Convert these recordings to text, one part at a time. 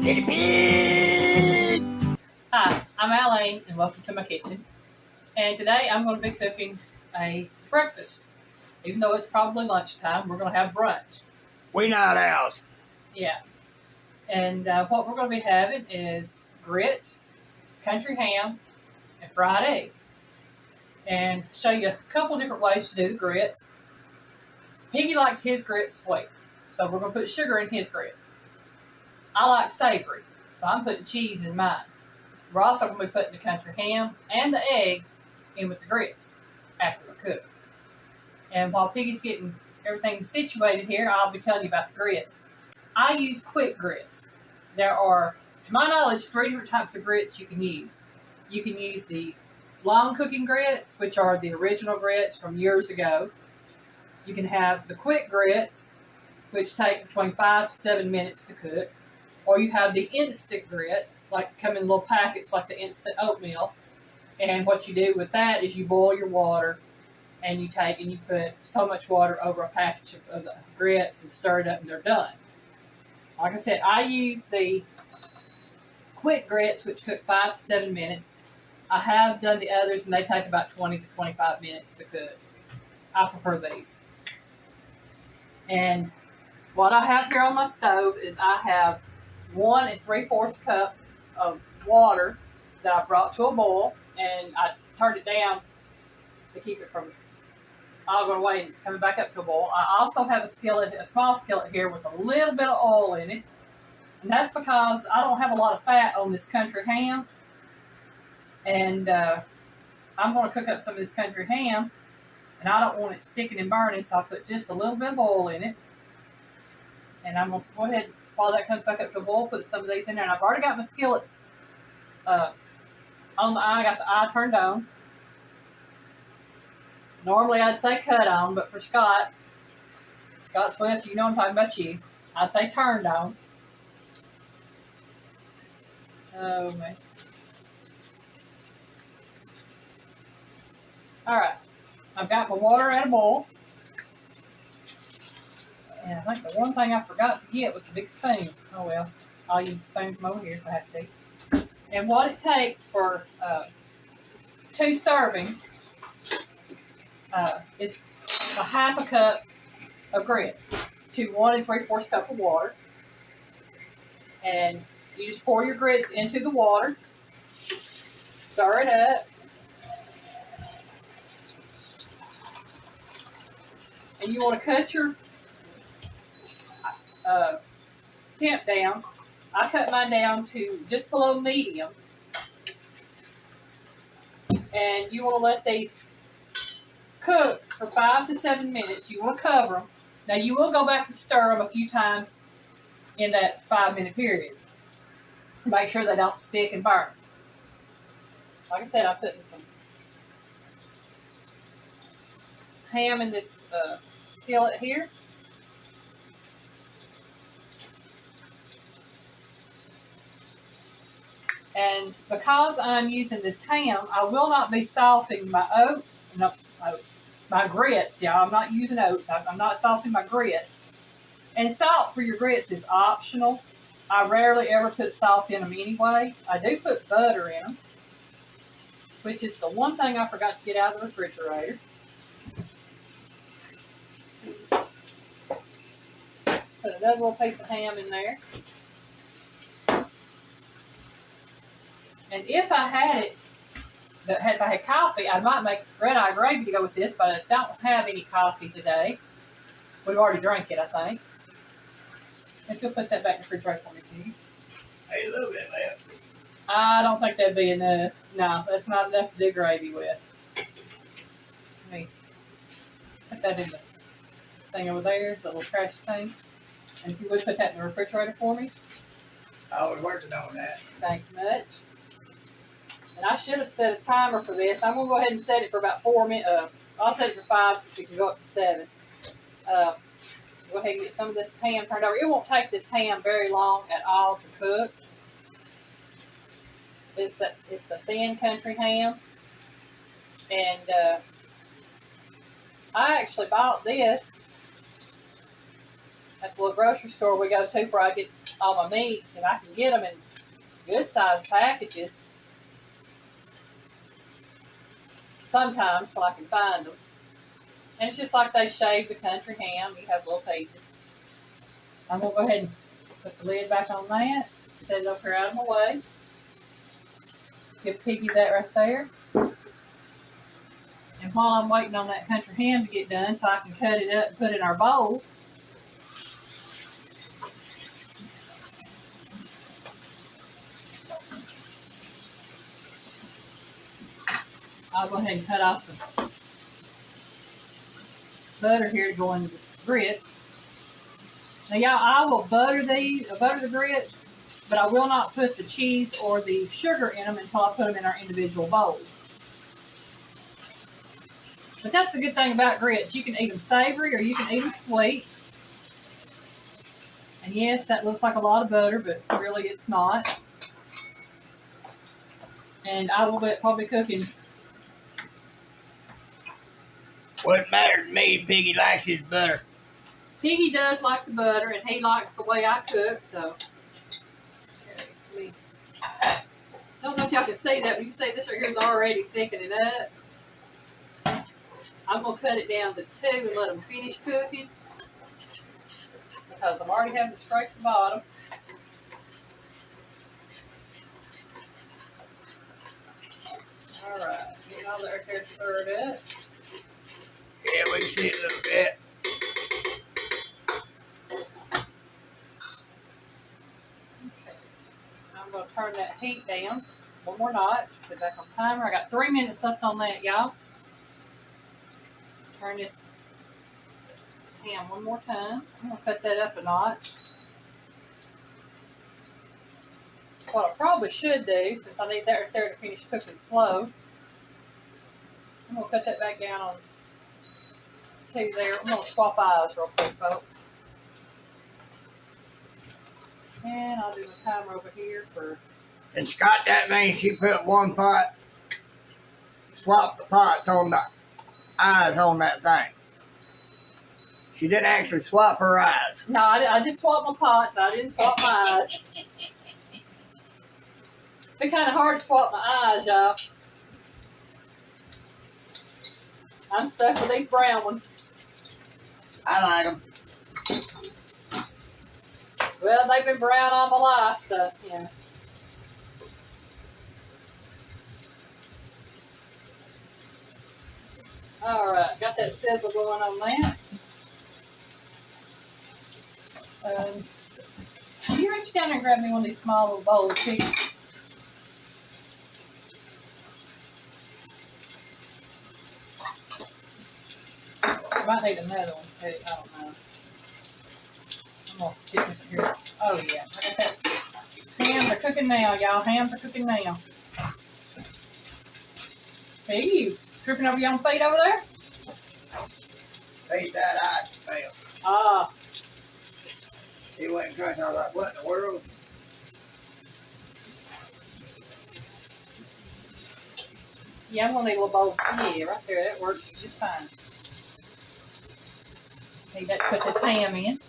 Guinea pig! Hi, I'm Alyne and welcome to my kitchen. And today I'm going to be cooking a breakfast. Even though it's probably lunchtime, we're going to have brunch. We not else. Yeah. And what we're going to be having is grits, country ham, and fried eggs. And show you a couple different ways to do the grits. Piggy likes his grits sweet, so we're going to put sugar in his grits. I like savory, so I'm putting cheese in mine. We're also going to be putting the country ham and the eggs in with the grits after they're cooked. And while Piggy's getting everything situated here, I'll be telling you about the grits. I use quick grits. There are, to my knowledge, 3 different types of grits you can use. You can use the long cooking grits, which are the original grits from years ago. You can have the quick grits, which take between 5 to 7 minutes to cook. Or you have the instant grits, like come in little packets like the instant oatmeal. And what you do with that is you boil your water and you take and you put so much water over a package of the grits and stir it up and they're done. Like I said, I use the quick grits, which cook 5 to 7 minutes. I have done the others and they take about 20 to 25 minutes to cook. I prefer these. And what I have here on my stove is I have 1 3/4 cup of water that I brought to a boil, and I turned it down to keep it from all going away, and it's coming back up to a boil. I also have a skillet, a small skillet here with a little bit of oil in it, and that's because I don't have a lot of fat on this country ham, and I'm going to cook up some of this country ham, and I don't want it sticking and burning, so I put just a little bit of oil in it, and I'm going to go ahead. While that comes back up to a boil, put some of these in there. And I've already got my skillets on the eye. I got the eye turned on. Normally I'd say cut on, but for Scott Swift, you know I'm talking about you, I say turned on. Oh, man. Alright. I've got my water at a boil. And I think the one thing I forgot to get was a big spoon. Oh well, I'll use a spoon from over here if I have to. And what it takes for 2 servings is a 1/2 cup of grits to 1 3/4 cup of water. And you just pour your grits into the water, stir it up, and you want to cut your temp down. I cut mine down to just below medium. And you want to let these cook for 5 to 7 minutes. You want to cover them. Now you will go back and stir them a few times in that 5-minute period. Make sure they don't stick and burn. Like I said, I'm putting some ham in this skillet here. And because I'm using this ham, I will not be salting my my grits. Yeah, I'm not using oats. I'm not salting my grits. And salt for your grits is optional. I rarely ever put salt in them anyway. I do put butter in them, which is the one thing I forgot to get out of the refrigerator. Put another little piece of ham in there. And if I had it, if I had coffee, I might make red-eye gravy to go with this, but I don't have any coffee today. We've already drank it, I think. If you'll put that back in the refrigerator for me, please. Hey, a little bit left. I don't think that'd be enough. No, that's not enough to do gravy with. Let me put that in the thing over there, the little trash thing. And if you would put that in the refrigerator for me. I was working on that. Thanks much. And I should have set a timer for this. I'm going to go ahead and set it for about 4 minutes. I'll set it for 5 so it can go up to 7. Go ahead and get some of this ham turned over. It won't take this ham very long at all to cook. It's the thin country ham. And I actually bought this at the little grocery store we go to where I get all my meats, and I can get them in good sized packages sometimes when I can find them. And it's just like they shave the country ham. You have little pieces. I'm going to go ahead and put the lid back on that. Set it up here out of my way. Give Piggy that right there. And while I'm waiting on that country ham to get done so I can cut it up and put it in our bowls, I'll go ahead and cut off some butter here to go into the grits. Now, y'all, I will butter the grits, but I will not put the cheese or the sugar in them until I put them in our individual bowls. But that's the good thing about grits. You can eat them savory or you can eat them sweet. And yes, that looks like a lot of butter, but really it's not. And I will be probably cooking. What matters to me, Piggy likes his butter. Piggy does like the butter, and he likes the way I cook, so. I don't know if y'all can see that, but you can see this right here is already thickening up. I'm going to cut it down to 2 and let them finish cooking, because I'm already having to scrape the bottom. Alright, getting all that right there stirred up. Yeah, we can see it a little bit. Okay. I'm going to turn that heat down one more notch. Put it back on timer. I got 3 minutes left on that, y'all. Turn this ham one more time. I'm going to cut that up a notch. What I probably should do, since I need that right there to finish cooking slow, I'm going to cut that back down on 2 there. I'm going to swap eyes real quick, folks. And I'll do my timer over here for... And Scott, that means she put one pot, swapped the pots on the eyes on that thing. She didn't actually swap her eyes. No, I just swapped my pots. I didn't swap my eyes. It's been kind of hard to swap my eyes, y'all. I'm stuck with these brown ones. I like them. Well, they've been brown all my life, so, yeah. Alright, got that sizzle going on that. You reach down there and grab me one of these small little bowls, Piggy. I might need another one, too. I don't know. I'm going to get this here. Oh, yeah. I got that. Hams are cooking now, y'all. Hams are cooking now. Hey, you tripping over your own feet over there? Feed that eye smell. Ah. He wasn't crunching. I was like, what in the world? Yeah, I'm going to need a little bowl. Yeah, right there. That works just fine. Need that to put this ham in.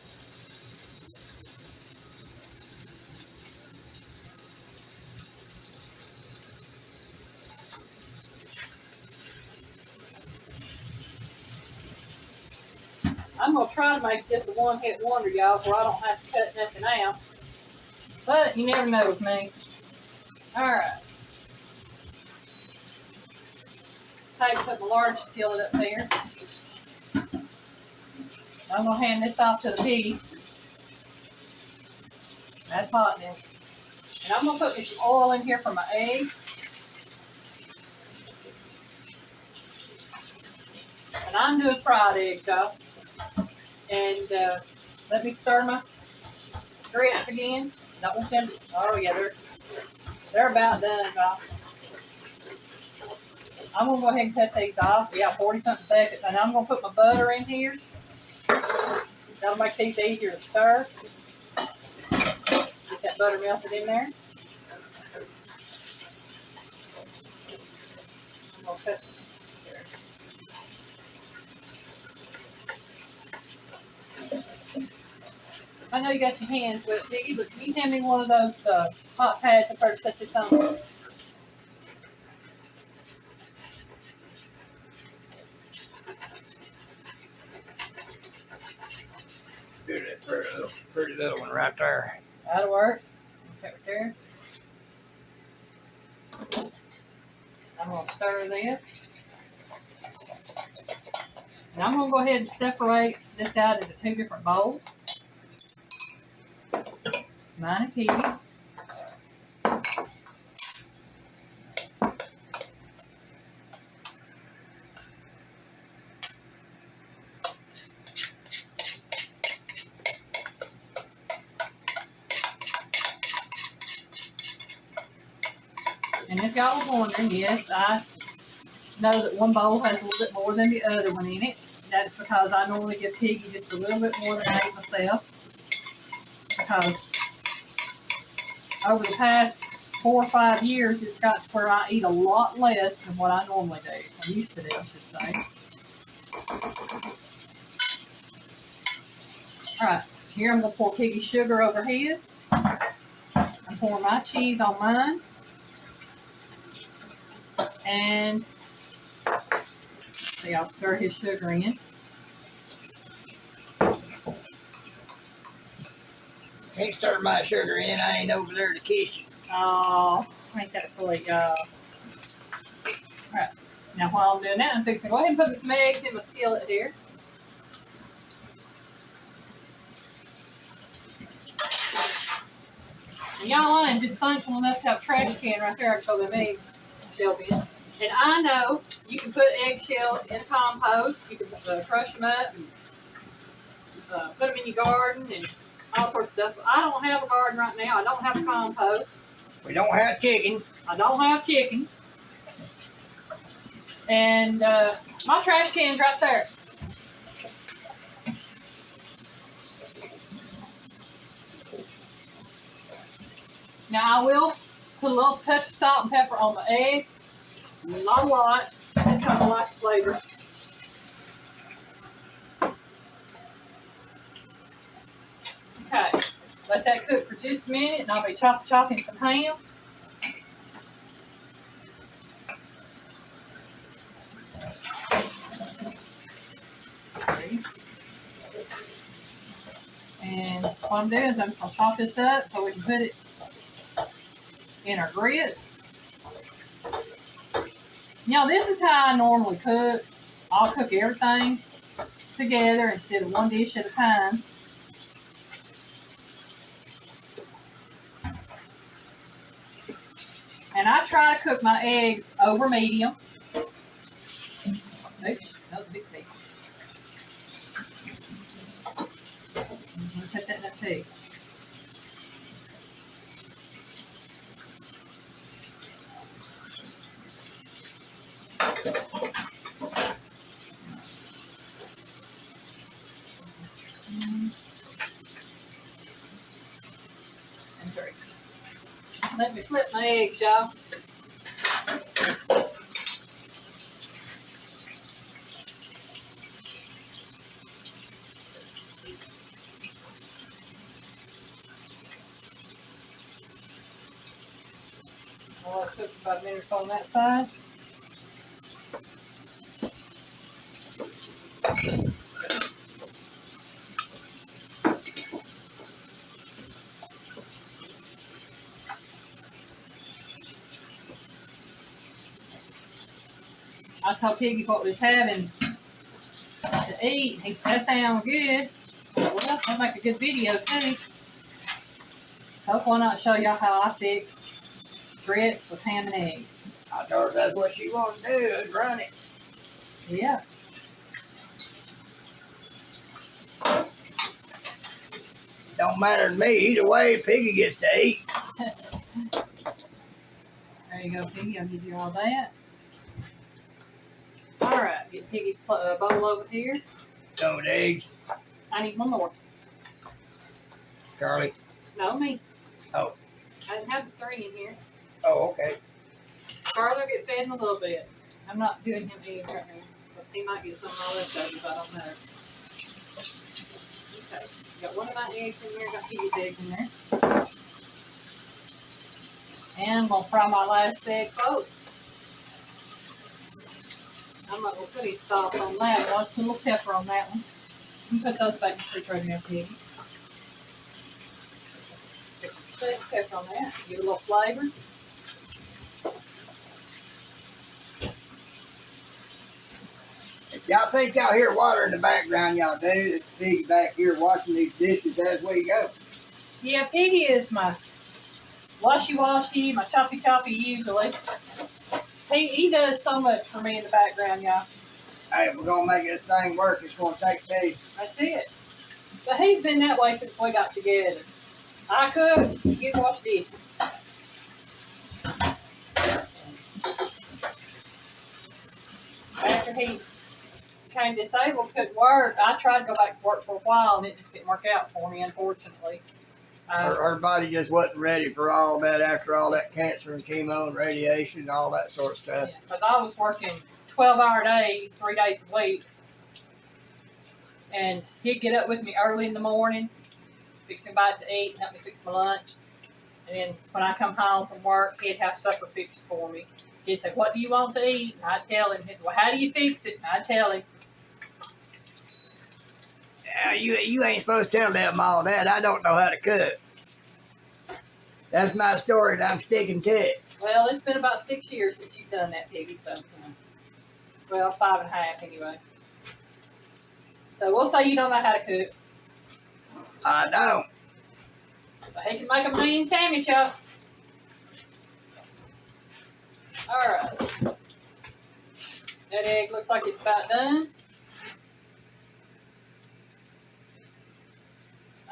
I'm going to try to make this a one-hit wonder, y'all, where I don't have to cut nothing out. But you never know with me. Alright. Take put my large skillet up there. I'm going to hand this off to the piggy. That's hot now. And I'm going to put me some oil in here for my eggs. And I'm doing fried eggs, y'all. And let me stir my grits again. Don't want them. Oh yeah, they're about done, y'all. I'm gonna go ahead and cut these off. We got 40-something seconds, and I'm gonna put my butter in here. That'll make these easier to stir. Get that butter melted in there. I'm gonna cut. I know you got your hands with it, Piggy, but can you hand me one of those hot pads to first set this on? Do that pretty little one right there. That'll work. Okay, right there. I'm going to stir this. And I'm going to go ahead and separate this out into 2 different bowls. Mine and Piggy's. And if y'all was wondering, yes, I know that one bowl has a little bit more than the other one in it. That's because I normally give Piggy just a little bit more than I eat myself. Because over the past 4 or 5 years, it's got to where I eat a lot less than what I normally do. I used to do, I should say. Alright, here I'm going to pour Piggy's sugar over his. I'm pouring my cheese on mine. And see, I'll stir his sugar in. Can't stir my sugar in. I ain't over there to kiss you. Oh, ain't that sweet, y'all. Alright, now while I'm doing that, I'm fixing to go ahead and put some eggs in my skillet here. And y'all, I am just thankful enough to have a trash can right there I can throw them egg shells in. And I know you can put eggshells in compost. You can crush them up and put them in your garden and all sorts of stuff. I don't have a garden right now. I don't have a compost. We don't have chickens. I don't have chickens. And my trash can's right there. Now I will put a little touch of salt and pepper on my eggs. Not a lot. That's how I like the flavor. Okay. Let that cook for just a minute and I'll be chopping some ham. And what I'm doing is I'm going to chop this up so we can put it in our grits. Now this is how I normally cook. I'll cook everything together instead of one dish at a time. And I try to cook my eggs over medium. Oops, that was a big piece. I'm going to put that in there too. And 3. Let me flip my eggs, y'all. I'll let it cook about a minute or so on that side. I told Piggy what we was having to eat. He said, that sounds good. Well, that'll make a good video too. So why not show y'all how I fix grits with ham and eggs? I told her that's what she wanted to do, is run it. Yeah. Don't matter to me. Either way, Piggy gets to eat. There you go, Piggy. I'll give you all that. All right, get Piggy's bowl over here. So the eggs. I need one more. Charlie. No, me. Oh. I didn't have the 3 in here. Oh, okay. Charlie will get fed in a little bit. I'm not doing him eggs right now. Because he might get some of my leftovers. I don't know. Okay, got one of my eggs in there, got Piggy's eggs in there. And I'm going to fry my last egg folks. I'm not going to put any salt on that one. Just a little pepper on that one. You can put those back in the refrigerator now, Piggy. Put pepper on that. Give it a little flavor. If y'all think y'all hear water in the background, y'all do. It's Piggy back here washing these dishes as we go. Yeah, Piggy is my washy, my choppy usually. He does so much for me in the background, y'all. Hey, if we're going to make this thing work, it's going to take days. That's it. But he's been that way since we got together. I cook, he'd wash dishes. After he became disabled, couldn't work, I tried to go back to work for a while and it just didn't work out for me, unfortunately. Her body just wasn't ready for all that after all that cancer and chemo and radiation and all that sort of stuff. Because I was working 12-hour days, 3 days a week. And he'd get up with me early in the morning, fix me a bite to eat, and help me fix my lunch. And then when I come home from work, he'd have supper fixed for me. He'd say, "What do you want to eat?" And I'd tell him. He'd say, "Well, how do you fix it?" And I'd tell him. You ain't supposed to tell them all that. I don't know how to cook. That's my story, and I'm sticking to it. Well, it's been about 6 years since you've done that, Piggy. So, well, 5.5 anyway. So we'll say you don't know how to cook. I don't. But he can make a mean sandwich up. All right. That egg looks like it's about done.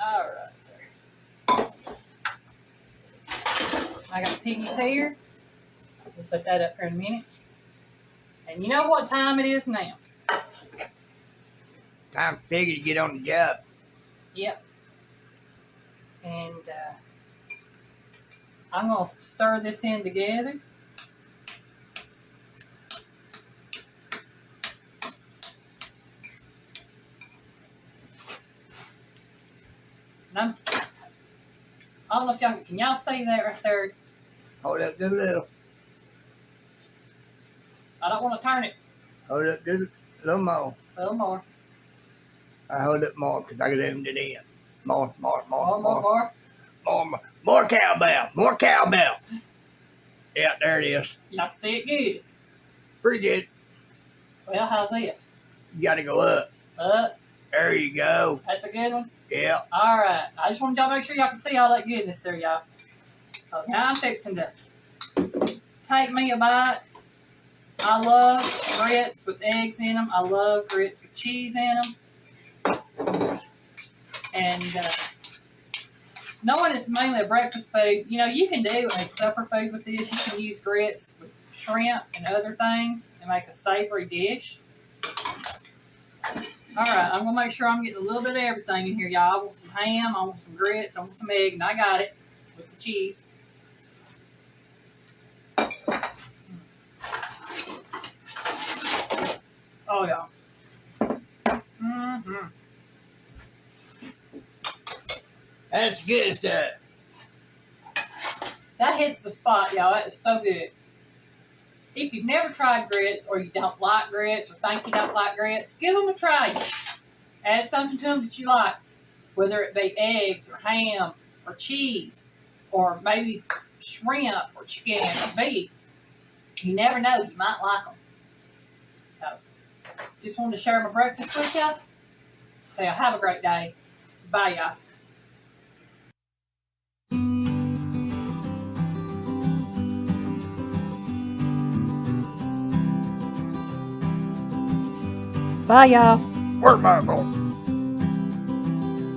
All right. I got Piggy's here. We'll put that up here in a minute. And you know what time it is now? Time for Piggy to get on the job. Yep. And I'm going to stir this in together. And I don't know if y'all can y'all see that right there? Hold up just a little. I don't want to turn it. Hold up just a little more. A little more. I hold up more because I zoomed it in. More. More cowbell. More cowbell. Yeah, there it is. Y'all can see it good. Pretty good. Well, how's this? You got to go up. Up. There you go. That's a good one? Yeah. All right. I just want y'all to make sure y'all can see all that goodness there, y'all. Because now I'm fixing to take me a bite. I love grits with eggs in them. I love grits with cheese in them. And knowing it's mainly a breakfast food, you know, you can do a supper food with this. You can use grits with shrimp and other things and make a savory dish. All right, I'm going to make sure I'm getting a little bit of everything in here, y'all. I want some ham, I want some grits, I want some egg, and I got it with the cheese. Oh, y'all. Mm-hmm. That's good stuff. That hits the spot, y'all. That is so good. If you've never tried grits, or you don't like grits, or think you don't like grits, give them a try. Add something to them that you like, whether it be eggs, or ham, or cheese, or maybe shrimp, or chicken, or beef. You never know, you might like them. So, just wanted to share my breakfast with you. So, have a great day. Bye, y'all. Bye, y'all. Where's my phone?